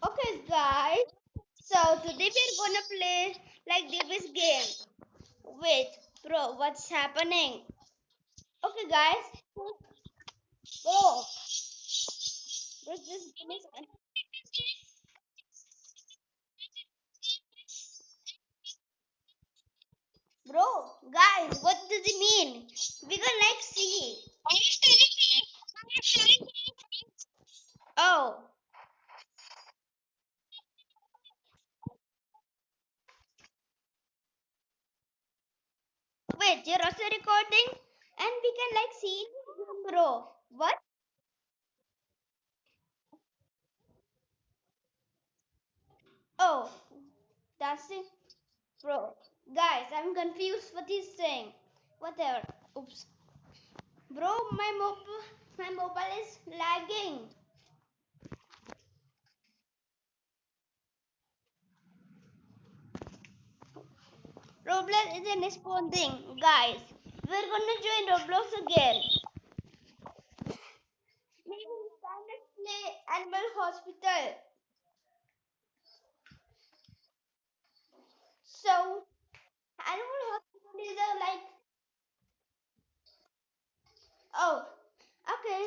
Okay, guys. So today we're gonna play like this game. Wait, bro, what's happening? Okay, guys. Bro, this game is bro, guys. What does it mean? We can like see. Oh, wait, you're also recording, and we can like see, bro. What? Oh, that's it, bro. Guys, I'm confused. What he's saying? Whatever. Oops. Bro, my mobile is lagging. Roblox isn't responding. Guys, we're gonna join Roblox again. Maybe it's time to play Animal Hospital. So, Animal Hospital is a like, oh, okay.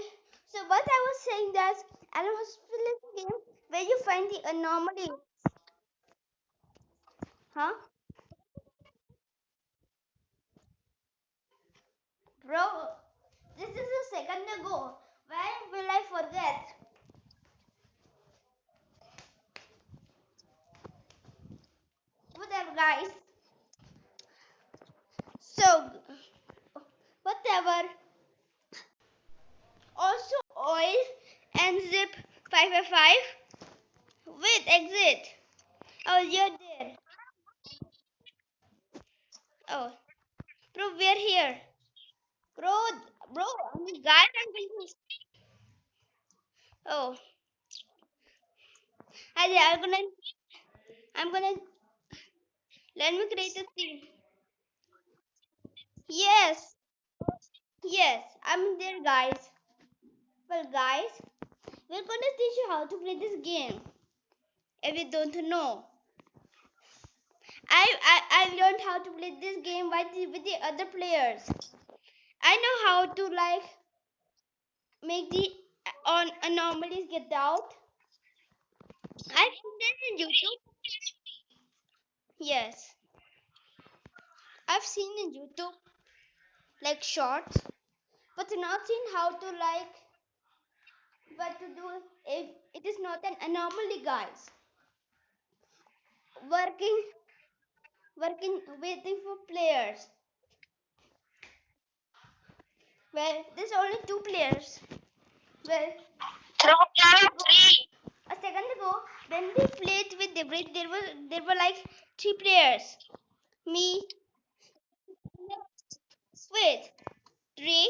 So what I was saying that Animal Hospital is a game where you find the anomaly. Huh? Bro, this is a second ago. Why will I forget? Whatever, guys. So, whatever. Also, oil and zip 555. Wait, exit. Oh, you're there. Oh, bro, we're here. Bro, bro, guys, I'm confused. Oh, I'm gonna, let me create a scene. Yes, yes, I'm there, guys. Well, guys, we're gonna teach you how to play this game. If you don't know, I learned how to play this game with the other players. I know how to like make the on anomalies get out. I've seen this in YouTube. Yes, I've seen in YouTube like shorts, but not seen how to like what to do if it is not an anomaly, guys. Working, working, waiting for players. Well, there's only two players. Well, a second ago when we played with Divreeth, there were like three players. Me, wait, three,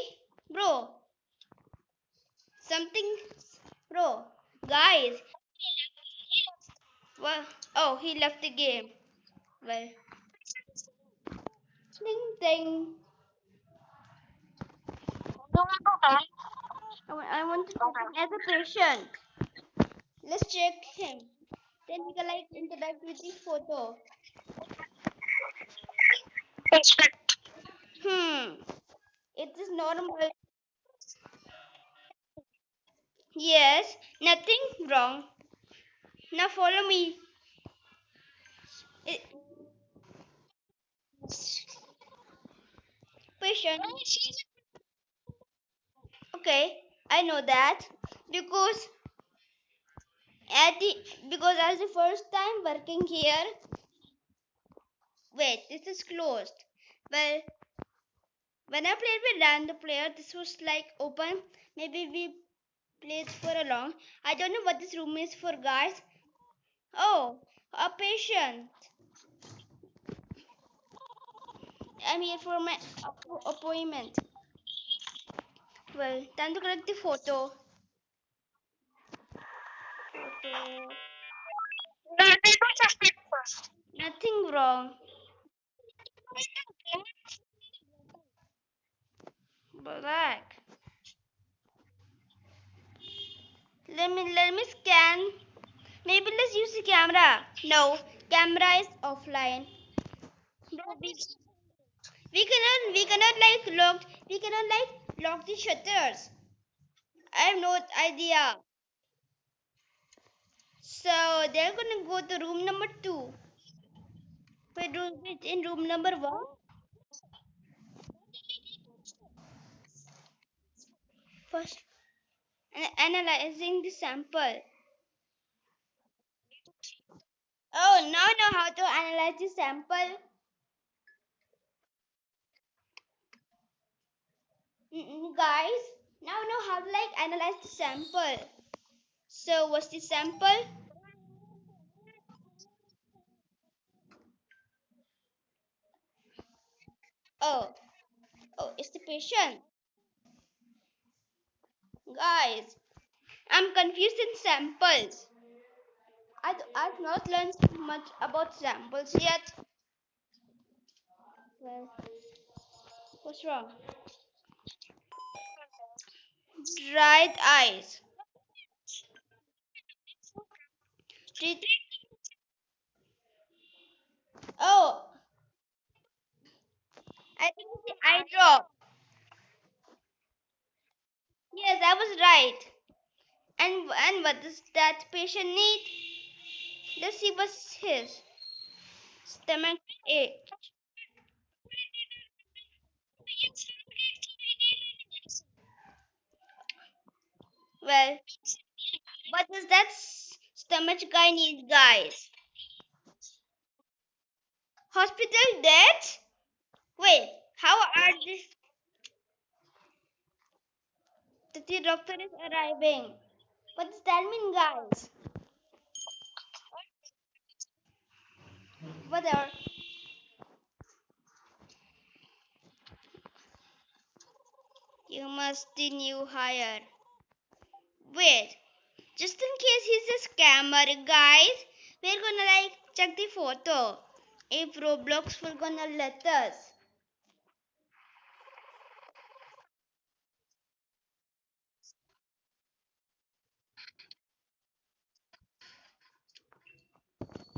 bro, something, bro, guys. Well, oh, he left the game. Well, ding ding. I want to check him as a patient. Let's check him. Then we can like interact with the photo. Hmm. It is normal. Yes. Nothing wrong. Now follow me. It, patient. Okay. I know that because at the because as the first time working here. Wait. This is closed. Well, when I played with random player, this was like open. Maybe we played for a long. I don't know what this room is for, guys. Oh, a patient. I'm here for my appointment. Well, time to collect the photo. Photo. Nothing wrong. Black. Let me scan. Maybe let's use the camera. No, camera is offline. Bro, we cannot like lock the shutters. I have no idea. So they're gonna go to room number two. Wait, in room number one? First, analyzing the sample. Oh, now I know how to analyze the sample. Guys, now I know how to like analyze the sample. So what's the sample? Oh, oh, it's the patient. Guys, I'm confused in samples. I've not learned much about samples yet. Well, what's wrong? Dried eyes. Treat. Oh, I think it's the eye drop. Yes, I was right. And what does that patient need? Let's see what's his stomach ache. Well, what does that stomach guy need, guys? Hospital death? Wait, how are this? The doctor is arriving. What does that mean, guys? Whatever. You must the new hire. Wait, just in case he's a scammer, guys, we're gonna like check the photo. If Roblox will gonna let us.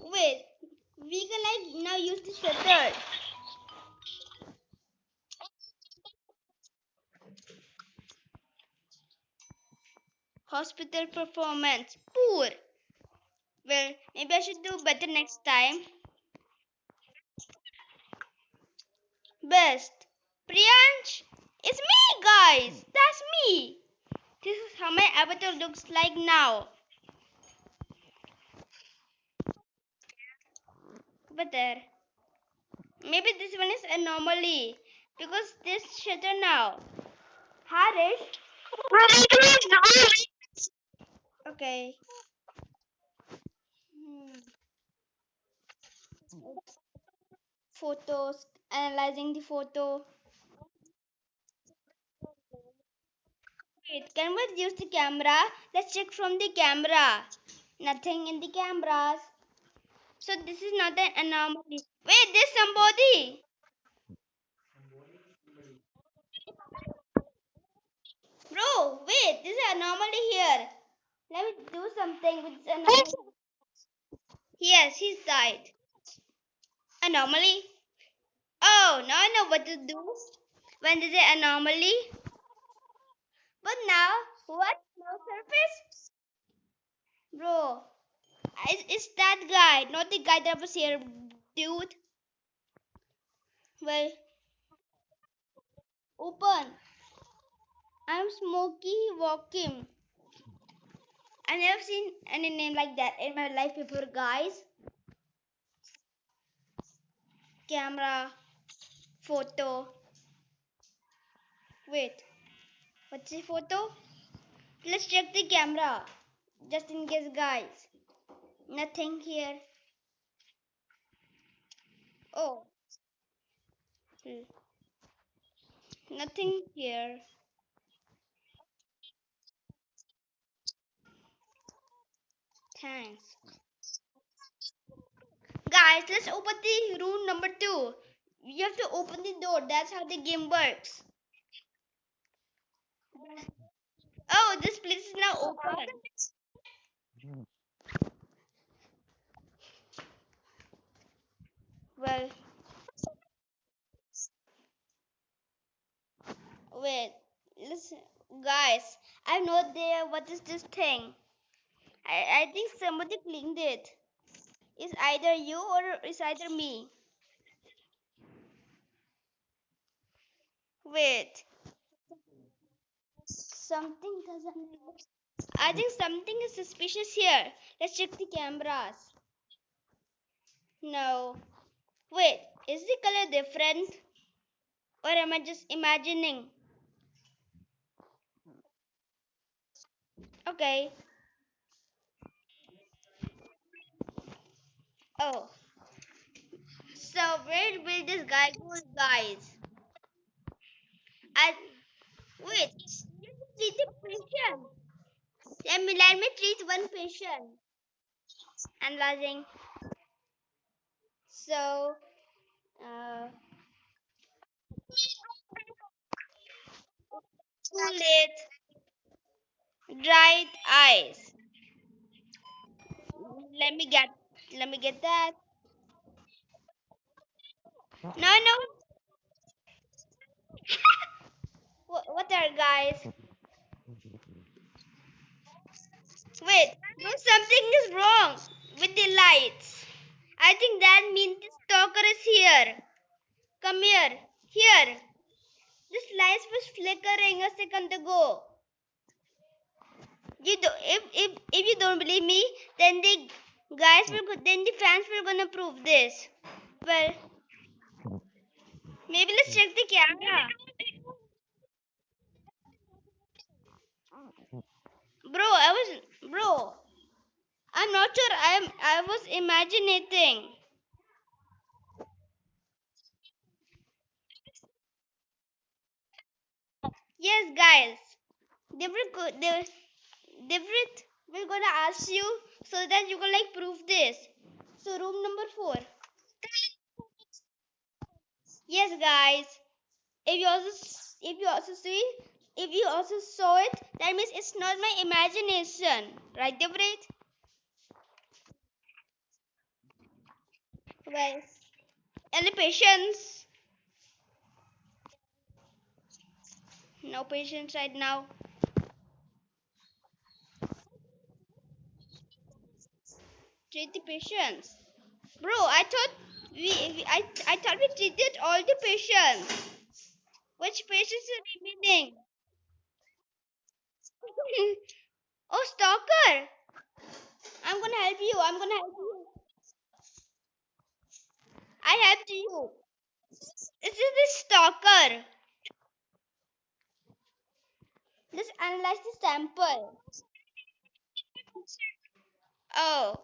Wait, we can like now use the shutter. Hospital performance poor. Well, maybe I should do better next time. Best. Priyansh, it's me, guys. That's me. This is how my avatar looks like now. But there. Maybe this one is anomaly because this shutter now. Harish. Okay. Hmm. Photos. Analyzing the photo. Wait, can we use the camera? Let's check from the camera. Nothing in the cameras. So this is not an anomaly. Wait, there's somebody. Bro, wait, there's an anomaly here. Let me do something with this anomaly. Yes, he's died. Anomaly? Oh, now I know what to do. When there's an anomaly. But now, what? No surface? Bro, it's that guy, not the guy that was here, dude. Well, open. I'm Smokey Walking. I never seen any name like that in my life before, guys. Camera, photo. Wait, what's the photo? Let's check the camera. Just in case, guys. Nothing here. Oh, nothing here. Thanks. Guys, let's open the room number two. You have to open the door. That's how the game works. Oh, this place is now open. Guys, I know there. What is this thing? I think somebody cleaned it. It's either you or it's either me. Wait, something doesn't. I think something is suspicious here. Let's check the cameras. No. Wait, is the color different? Or am I just imagining? Okay. Oh, so where will this guy go, guys? I wait. Treat the patient. Let me treat one patient. Analyzing. So, uh, too late. Dried eyes. Let me get. Let me get that. No, no. What are guys? Wait. No, something is wrong with the lights. I think that means the stalker is here. Come here. Here. This light was flickering a second ago. If you don't believe me, then then the fans will gonna prove this. Well, maybe let's check the camera. Bro. I'm not sure. I was imagining. Yes, guys. They will go. Divreeth will gonna ask you so that you can like prove this. So room number 4. Yes, guys. If you also if you also see if you also saw it, that means it's not my imagination, right, Divreeth? Well, any patience? No patience right now. Treat the patients, bro. I thought we treated all the patients. Which patients are remaining? Oh, stalker! I'm gonna help you. I'm gonna help you. I helped you. This is the stalker. Let's analyze the sample. Oh,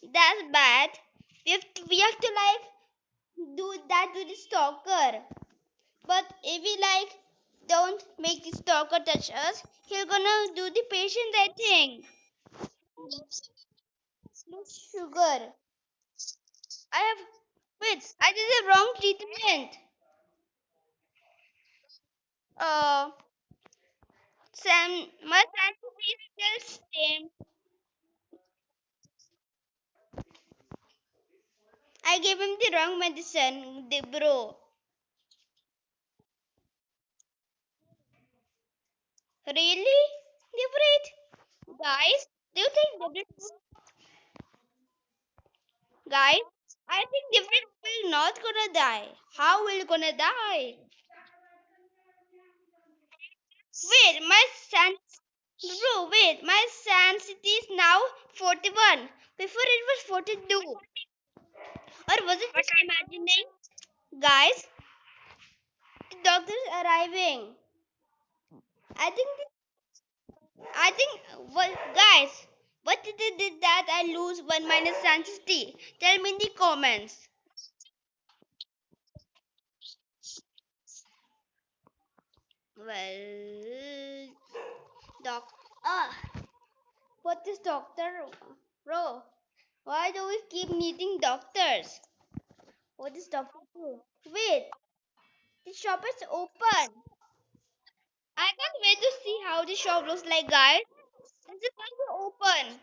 that's bad. We have to like do that to the stalker. But if we like don't make the stalker touch us, he'll gonna do the patient, I think. No sugar. I have wait. I did the wrong treatment. Uh, my sanity is still same. I gave him the wrong medicine, the bro. Really? Divreeth? Guys, do you think Divreeth? Guys, I think Divreeth will not gonna die. How will gonna die? Wait, my sanity is now 41. Before it was 42. Or was it just imagining? Guys, the doctor is arriving. I think I think what guys, what did that I lose 1 minus sanity? Tell me in the comments. Well, doc. Ah, what is doctor? Bro, why do we keep meeting doctors? What is doctor do? Wait, the shop is open. I can't wait to see how the shop looks like, guys. Is it going to open?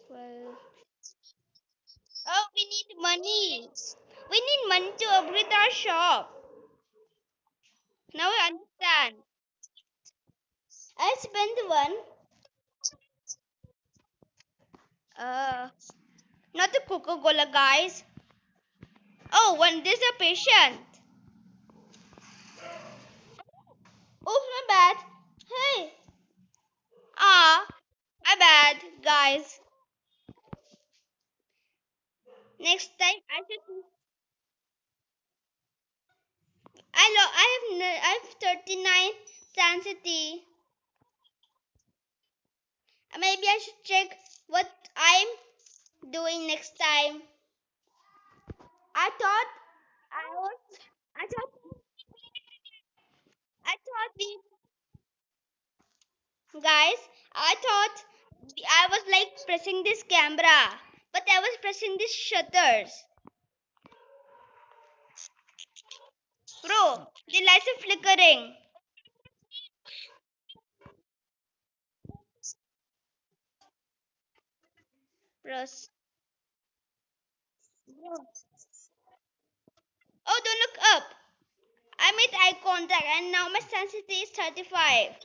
Well, oh, we need money. We need money to upgrade our shop. Now I understand. I spent one. Uh, Not the Coca-Cola, guys. Oh, one. There's a patient. Oh, my bad. Hey. Ah, my bad, guys. Next time I should. I have 39 density. Maybe I should check what I'm doing next time. I thought I was. I thought. I thought we guys. I thought I was like pressing this camera, but I was pressing these shutters. Bro, the lights are flickering. Bros. Oh, don't look up. I made eye contact and now my sensitivity is 35.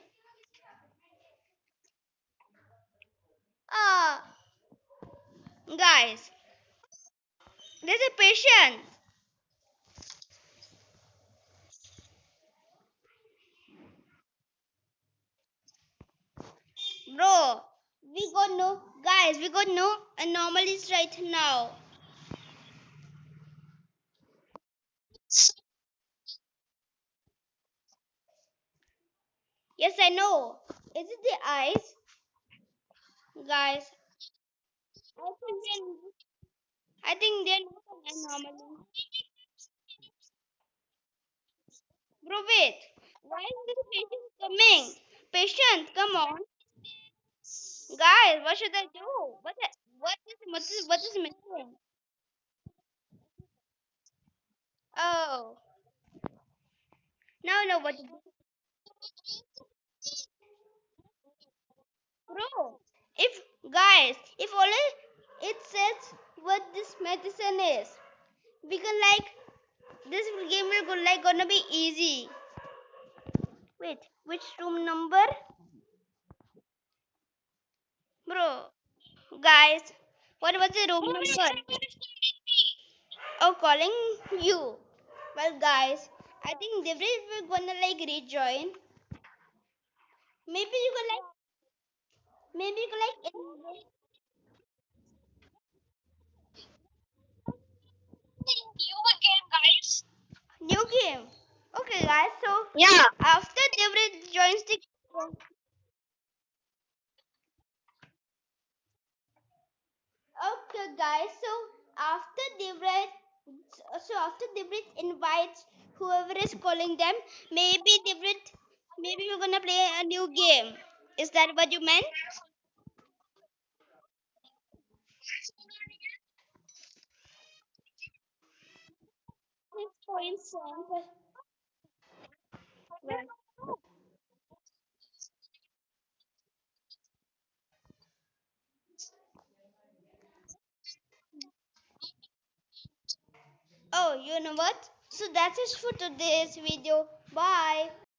Ah, guys, there's a patient. Bro, we got no anomalies right now. Yes, I know. Is it the eyes? Guys, I think they're not an anomaly. Bro, wait. Why is this patient coming? Patient, come on. Guys, what should I do? What is missing? Oh, now I know what to do. Bro, if if only it says what this medicine is, we can like this game will go like gonna be easy. Wait, which room number? Bro, guys, what was the room number? Oh, calling you. Well, guys, I think Divreeth will gonna like rejoin. Maybe you can like, maybe you can like new game. Okay, guys. So yeah, after Divreeth joins the okay, guys. So after Divreeth invites whoever is calling them, maybe we're gonna play a new game. Is that what you meant? Oh, you know what? So that's it for today's video. Bye.